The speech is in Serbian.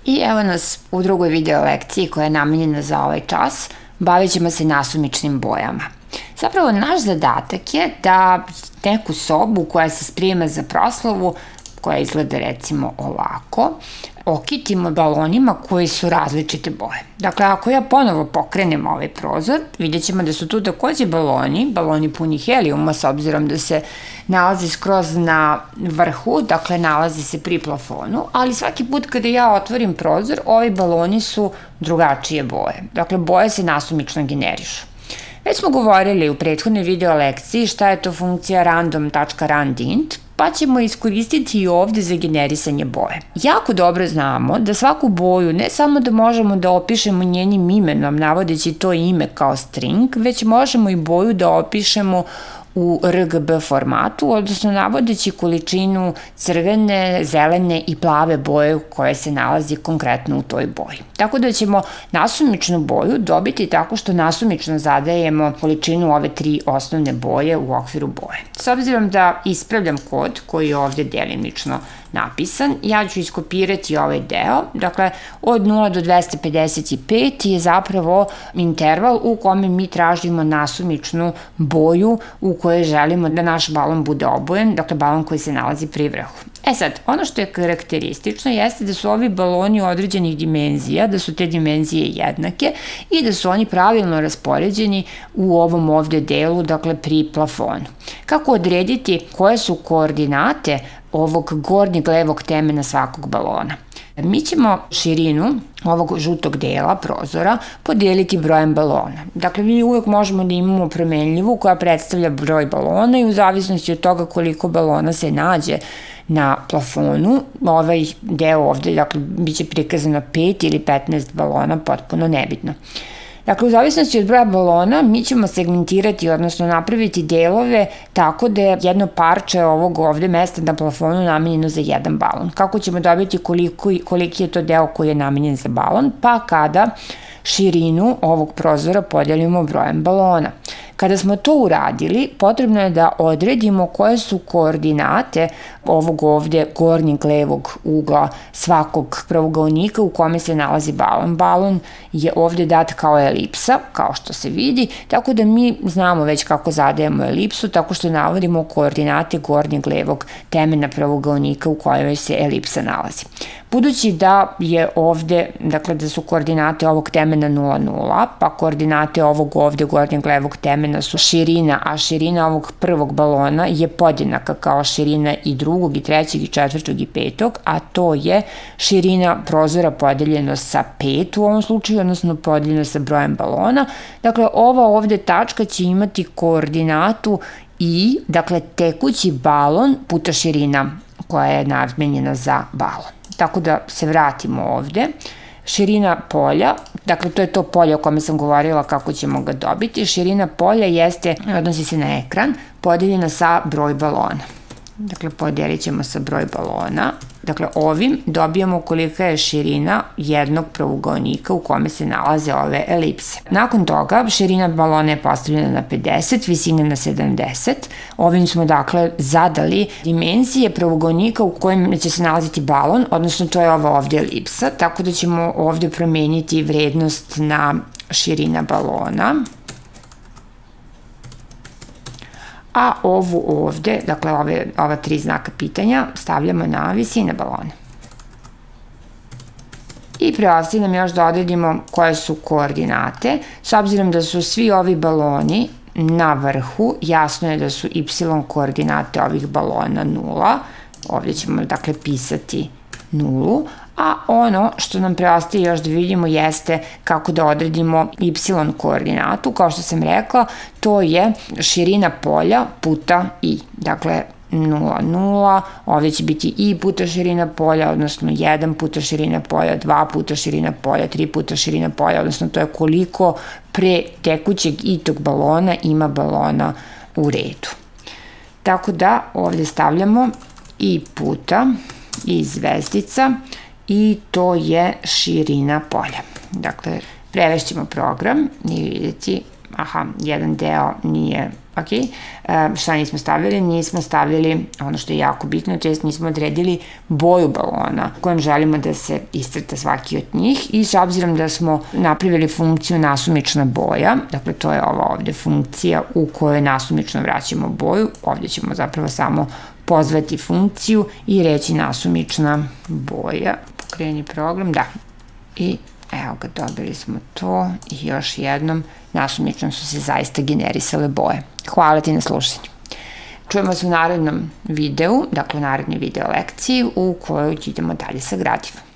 I evo nas u drugoj video lekciji koja je namenjena za ovaj čas. Bavit ćemo se nasumičnim bojama. Zapravo, naš zadatak je da neku sobu koja se sprema za proslavu, koja izgleda recimo ovako, okitimo balonima koji su različite boje. Dakle, ako ja ponovo pokrenem ovaj prozor, vidjet ćemo da su tu takođe baloni puni helijuma, s obzirom da se nalazi skroz na vrhu, dakle nalazi se pri plafonu, ali svaki put kada ja otvorim prozor, ovi baloni su drugačije boje. Dakle, boje se nasumično generišu. Već smo govorili u prethodnoj video lekciji šta je to funkcija random.randint, pa ćemo iskoristiti i ovde za generisanje boje. Jako dobro znamo da svaku boju ne samo da možemo da opišemo njenim imenom, navodeći to ime kao string, već možemo i boju da opišemo u RGB formatu, odnosno navodeći količinu crvene, zelene i plave boje koje se nalazi konkretno u toj boji. Tako da ćemo nasumičnu boju dobiti tako što nasumično zadajemo količinu ove tri osnovne boje u okviru boje. S obzirom da ispravljam kod koji je ovde delimično napisan, ja ću iskopirati ovaj deo, dakle od 0 do 255 je zapravo interval u kome mi tražimo nasumičnu boju u kojoj želimo da naš balon bude obojen, dakle balon koji se nalazi pri vrhu. E sad, ono što je karakteristično jeste da su ovi baloni određenih dimenzija, da su te dimenzije jednake i da su oni pravilno raspoređeni u ovom ovde delu, dakle pri plafonu. Kako odrediti koje su koordinate ovog gornjeg levog temena svakog balona? Mi ćemo širinu ovog žutog dela prozora podeliti brojem balona. Dakle, mi uvek možemo da imamo promenljivu koja predstavlja broj balona i u zavisnosti od toga koliko balona se nađe na plafonu, ovaj deo ovde, dakle, bit će prikazano 5 ili 15 balona, potpuno nebitno. Dakle, u zavisnosti od broja balona mi ćemo segmentirati, odnosno napraviti delove tako da je jedno parče ovog ovde mesta na plafonu namenjeno za jedan balon. Kako ćemo dobiti koliki je to deo koji je namenjen za balon? Pa kada širinu ovog prozora podelimo brojem balona. Kada smo to uradili, potrebno je da odredimo koje su koordinate ovog ovde gornjeg levog ugla svakog pravougaonika u kome se nalazi balon. Balon je ovde dat kao elipsa, kao što se vidi, tako da mi znamo već kako zadajemo elipsu, tako što navodimo koordinate gornjeg levog temena pravougaonika u kojoj se elipsa nalazi. Budući da je ovde, dakle da su koordinate ovog temena 0, 0, pa koordinate ovog ovde gornjeg levog temena su širina, a širina ovog prvog balona je podjednaka kao širina i drugog, i trećeg, i četvrtog, i petog, a to je širina prozora podeljeno sa 5 u ovom slučaju, odnosno podeljeno sa brojem balona. Dakle, ova ovde tačka će imati koordinatu i, dakle, tekući balon puta širina koja je namenjena za balon. Tako da se vratimo ovde. Širina polja, dakle to je to polje o kome sam govorila kako ćemo ga dobiti. Širina polja odnosi se na ekran, podeljena sa broj balona. Dakle, podelit ćemo sa broj balona. Dakle, ovim dobijamo kolika je širina jednog pravougaonika u kome se nalaze ove elipse. Nakon toga, širina balona je postavljena na 50, visina na 70. Ovim smo, dakle, zadali dimenzije pravougaonika u kojem će se nalaziti balon, odnosno to je ova ovde elipsa, tako da ćemo ovde promeniti vrednost na širina balona. A ovu ovde, dakle ova tri znaka pitanja, stavljamo na visine balona. I preostaje nam još da odredimo koje su koordinate. S obzirom da su svi ovi baloni na vrhu, jasno je da su y koordinate ovih balona 0. Ovde ćemo, dakle, pisati 0. A ono što nam preostaje još da vidimo jeste kako da odredimo y koordinatu. Kao što sam rekla, to je širina polja puta i. Dakle, 0, 0, ovde će biti i puta širina polja, odnosno 1 puta širina polja, 2 puta širina polja, 3 puta širina polja, odnosno to je koliko pre tekućeg i tog balona ima balona u redu. Tako da ovde stavljamo i puta i zvezdica i to je širina polja. Dakle, prevešćemo program i vidjeti, aha, jedan deo nije Ok, šta nismo stavili? Nismo stavili ono što je jako bitno, to jest nismo odredili boju balona kojom želimo da se iscrta svaki od njih i s obzirom da smo napravili funkciju nasumična boja, dakle to je ova ovde funkcija u kojoj nasumično vraćamo boju, ovde ćemo zapravo samo pozvati funkciju i reći nasumična boja, pokreni program, da, i evo ga, dobili smo to i još jednom nasumično su se zaista generisale boje. Hvala ti na slušanju. Čujemo se u narednom videu, dakle u narednoj video lekciji u kojoj idemo dalje sa gradivom.